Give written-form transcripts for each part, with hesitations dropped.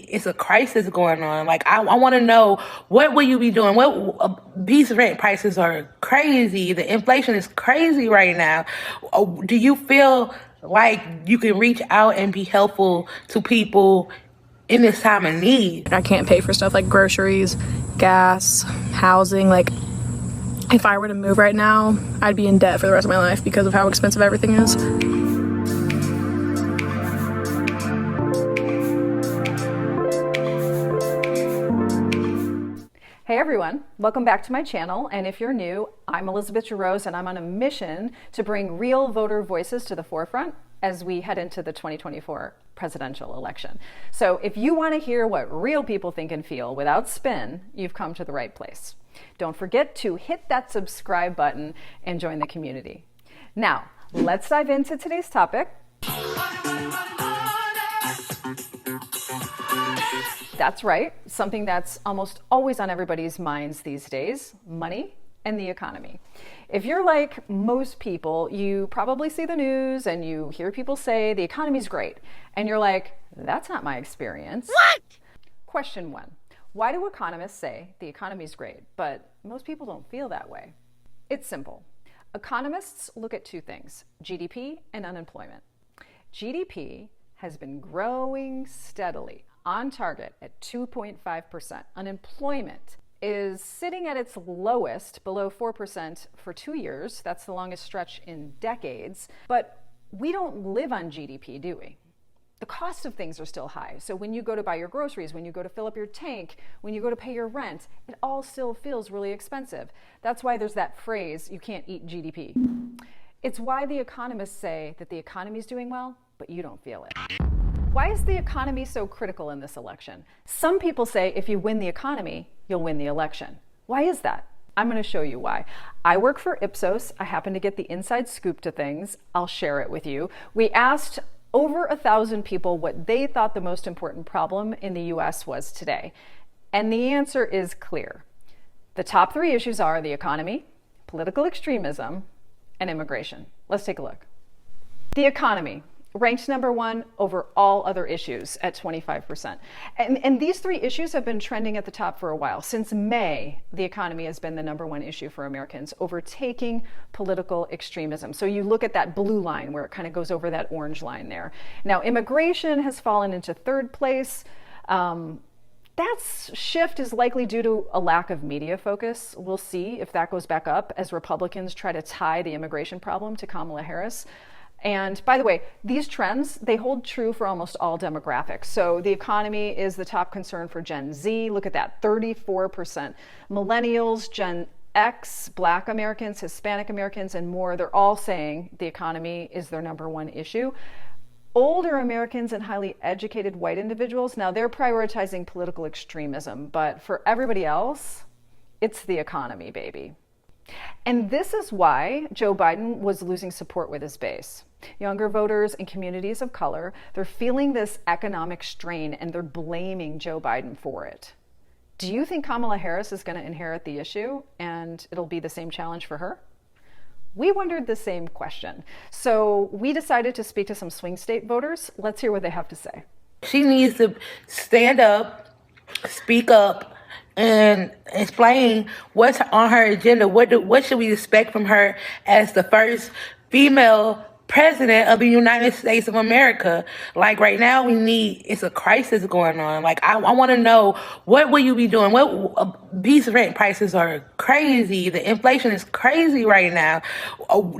It's a crisis going on. Like, I want to know, what will you be doing? These rent prices are crazy. The inflation is crazy right now. Do you feel like you can reach out and be helpful to people in this time of need? I can't pay for stuff like groceries, gas, housing. Like, if I were to move right now, I'd be in debt for the rest of my life because of how expensive everything is. Hey everyone, welcome back to my channel, and if you're new, I'm Elizabeth Jarose, and I'm on a mission to bring real voter voices to the forefront as we head into the 2024 presidential election. So if you want to hear what real people think and feel without spin, you've come to the right place. Don't forget to hit that subscribe button and join the community. Now, let's dive into today's topic. That's right, something that's almost always on everybody's minds these days: money and the economy. If you're like most people, you probably see the news and you hear people say the economy's great, and you're like, that's not my experience. What? Question one: why do economists say the economy's great, but most people don't feel that way? It's simple. Economists look at two things: GDP and unemployment. GDP has been growing steadily, on target at 2.5%. Unemployment is sitting at its lowest, below 4% for 2 years. That's the longest stretch in decades. But we don't live on GDP, do we? The cost of things are still high. So when you go to buy your groceries, when you go to fill up your tank, when you go to pay your rent, it all still feels really expensive. That's why there's that phrase, you can't eat GDP. It's why the economists say that the economy's doing well, but you don't feel it. Why is the economy so critical in this election? Some people say if you win the economy, you'll win the election. Why is that? I'm going to show you why. I work for Ipsos. I happen to get the inside scoop to things. I'll share it with you. We asked over 1,000 people what they thought the most important problem in the US was today. And the answer is clear. The top three issues are the economy, political extremism, and immigration. Let's take a look. The economy ranked number one over all other issues at 25%. And these three issues have been trending at the top for a while. Since May, the economy has been the number one issue for Americans, overtaking political extremism. So you look at that blue line where it kind of goes over that orange line there. Now, immigration has fallen into third place. That shift is likely due to a lack of media focus. We'll see if that goes back up as Republicans try to tie the immigration problem to Kamala Harris. And by the way, these trends, they hold true for almost all demographics. So the economy is the top concern for Gen Z. Look at that, 34%. Millennials, Gen X, Black Americans, Hispanic Americans, and more, they're all saying the economy is their number one issue. Older Americans and highly educated white individuals, now they're prioritizing political extremism, but for everybody else, it's the economy, baby. And this is why Joe Biden was losing support with his base. Younger voters and communities of color, they're feeling this economic strain and they're blaming Joe Biden for it. Do you think Kamala Harris is going to inherit the issue and it'll be the same challenge for her? We wondered the same question. So we decided to speak to some swing state voters. Let's hear what they have to say. She needs to stand up, speak up, and explain what's on her agenda. What should we expect from her as the first female president of the United States of America? Like, right now, it's a crisis going on. Like, I want to know, what will you be doing? These rent prices are crazy. The inflation is crazy right now.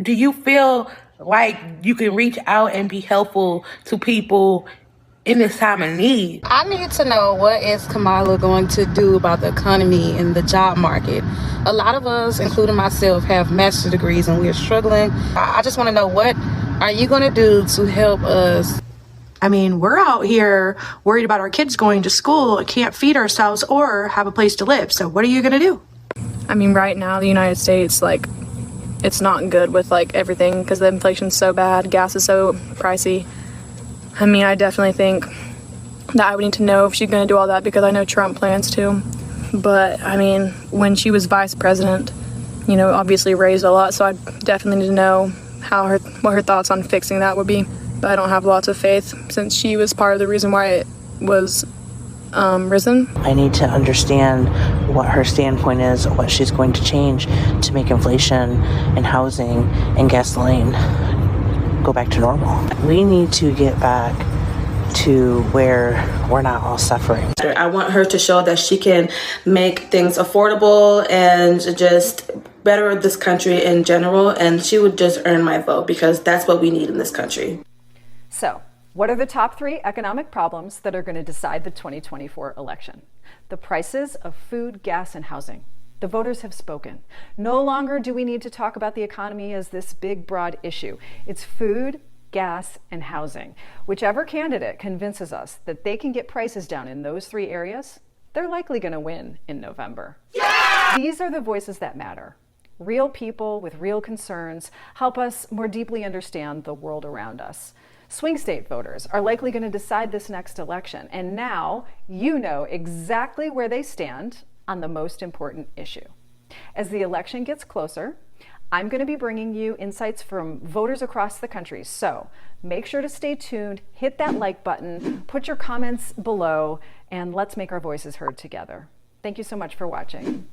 Do you feel like you can reach out and be helpful to people in this time of need? I need to know, what is Kamala going to do about the economy and the job market? A lot of us, including myself, have master's degrees and we're struggling. I just want to know, what are you going to do to help us? I mean, we're out here worried about our kids going to school, can't feed ourselves or have a place to live. So what are you going to do? I mean, right now, the United States, it's not good with, everything because the inflation's so bad, gas is so pricey. I mean, I definitely think that I would need to know if she's going to do all that because I know Trump plans to. But, I mean, when she was vice president, obviously raised a lot, so I definitely need to know what her thoughts on fixing that would be. But I don't have lots of faith since she was part of the reason why it was risen. I need to understand what her standpoint is, what she's going to change to make inflation and housing and gasoline go back to normal. We need to get back to where we're not all suffering. I want her to show that she can make things affordable and just better this country in general, and she would just earn my vote because that's what we need in this country. So, what are the top 3 economic problems that are going to decide the 2024 election? The prices of food, gas, and housing. The voters have spoken. No longer do we need to talk about the economy as this big, broad issue. It's food, gas, and housing. Whichever candidate convinces us that they can get prices down in those 3 areas, they're likely going to win in November. Yeah! These are the voices that matter. Real people with real concerns help us more deeply understand the world around us. Swing state voters are likely going to decide this next election, and now you know exactly where they stand on the most important issue. As the election gets closer, I'm going to be bringing you insights from voters across the country, so make sure to stay tuned, hit that like button, put your comments below, and let's make our voices heard together. Thank you so much for watching.